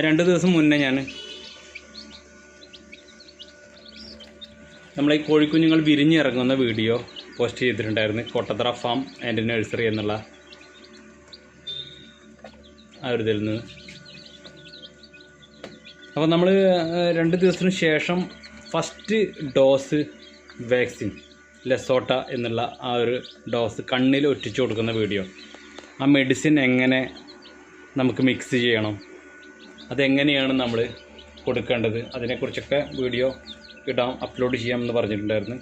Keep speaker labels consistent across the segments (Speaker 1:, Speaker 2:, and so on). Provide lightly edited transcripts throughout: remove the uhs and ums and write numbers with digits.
Speaker 1: 2 ദിവസം മുന്നേ നമ്മളെ കോഴിക്കുഞ്ഞുങ്ങൾ വിരിഞ്ഞിറങ്ങുന്ന വീഡിയോ പോസ്റ്റ് ചെയ്തിട്ടുണ്ടായിരുന്നു. കോട്ടത്തറ ഫാം ആൻഡ് നഴ്സറി എന്നുള്ള ആ ഒരു ഇതിൽ നിന്ന്. അപ്പോൾ നമ്മൾ 2 ദിവസത്തിന് ശേഷം ഫസ്റ്റ് ഡോസ് വാക്സിൻ ലെസോട്ട എന്നുള്ള ആ ഒരു ഡോസ് കണ്ണിൽ ഒറ്റിച്ചു കൊടുക്കുന്ന വീഡിയോ, ആ മെഡിസിൻ എങ്ങനെ നമുക്ക് മിക്സ് ചെയ്യണം, അതെങ്ങനെയാണ് നമ്മൾ കൊടുക്കേണ്ടത്, അതിനെക്കുറിച്ചൊക്കെ വീഡിയോ അപ്ലോഡ് ചെയ്യാമെന്ന് പറഞ്ഞിട്ടുണ്ടായിരുന്നു.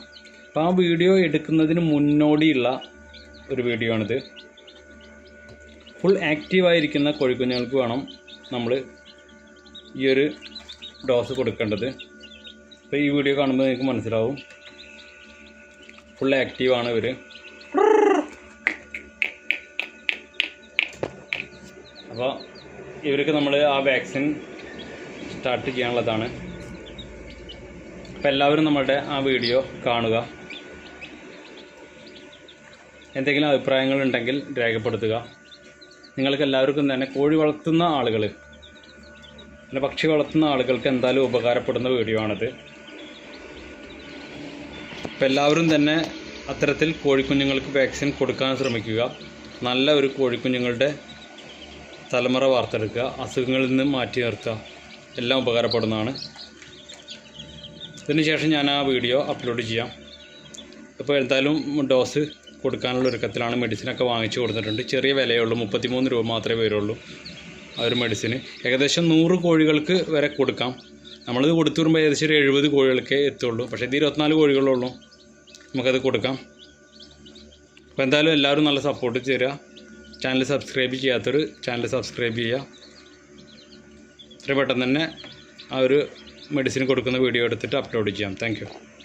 Speaker 1: അപ്പോൾ ആ വീഡിയോ എടുക്കുന്നതിന് മുന്നോടിയുള്ള ഒരു വീഡിയോ ആണിത്. ഫുൾ ആക്റ്റീവായിരിക്കുന്ന കോഴിക്കുഞ്ഞുങ്ങൾക്ക് വേണം നമ്മൾ ഈ ഒരു ഡോസ് കൊടുക്കേണ്ടത്. അപ്പോൾ ഈ വീഡിയോ കാണുമ്പോൾ നിങ്ങൾക്ക് മനസ്സിലാവും ഫുൾ ആക്റ്റീവാണ് ഇവർ. അപ്പോൾ ഇവർക്ക് നമ്മൾ ആ വാക്സിൻ സ്റ്റാർട്ട് ചെയ്യാനുള്ളതാണ്. അപ്പോൾ എല്ലാവരും നമ്മളുടെ ആ വീഡിയോ കാണുക. എന്തെങ്കിലും അഭിപ്രായങ്ങളുണ്ടെങ്കിൽ രേഖപ്പെടുത്തുക. നിങ്ങൾക്ക് എല്ലാവർക്കും തന്നെ കോഴി വളർത്തുന്ന ആളുകൾ, പിന്നെ പക്ഷി വളർത്തുന്ന ആളുകൾക്ക് എന്തായാലും ഉപകാരപ്പെടുന്ന വീഡിയോ ആണിത്. അപ്പോൾ എല്ലാവരും തന്നെ അത്തരത്തിൽ കോഴിക്കുഞ്ഞുങ്ങൾക്ക് വാക്സിൻ കൊടുക്കാൻ ശ്രമിക്കുക. നല്ല ഒരു കോഴിക്കുഞ്ഞുങ്ങളുടെ തലമുറ വാർത്തെടുക്കുക, അസുഖങ്ങളിൽ നിന്ന് മാറ്റി നിർത്തുക, എല്ലാം ഉപകാരപ്പെടുന്നതാണ്. ഇതിനുശേഷം ഞാൻ ആ വീഡിയോ അപ്ലോഡ് ചെയ്യാം. ഇപ്പോൾ എന്തായാലും ഡോസ് കൊടുക്കാനുള്ള ഒരുക്കത്തിലാണ്. മെഡിസിനൊക്കെ വാങ്ങിച്ചു കൊടുത്തിട്ടുണ്ട്. ചെറിയ വിലയേ ഉള്ളൂ, 33 രൂപ മാത്രമേ വരുള്ളൂ ആ ഒരു മെഡിസിന്. ഏകദേശം 100 കോഴികൾക്ക് വരെ കൊടുക്കാം. നമ്മളിത് കൊടുത്തു വരുമ്പോൾ ഏകദേശം ഒരു 70 കോഴികൾക്കേ എത്തുള്ളൂ. പക്ഷേ ഇത് 24 കോഴികളുള്ളൂ, നമുക്കത് കൊടുക്കാം. അപ്പോൾ എന്തായാലും എല്ലാവരും നല്ല സപ്പോർട്ട് തരിക. ചാനൽ സബ്സ്ക്രൈബ് ചെയ്യാത്തവർ ചാനൽ സബ്സ്ക്രൈബ് ചെയ്യുക. ഇത്ര പെട്ടെന്ന് തന്നെ ആ ഒരു മെഡിസിൻ കൊടുക്കുന്ന വീഡിയോ എടുത്തിട്ട് അപ്ലോഡ് ചെയ്യാം. Thank you.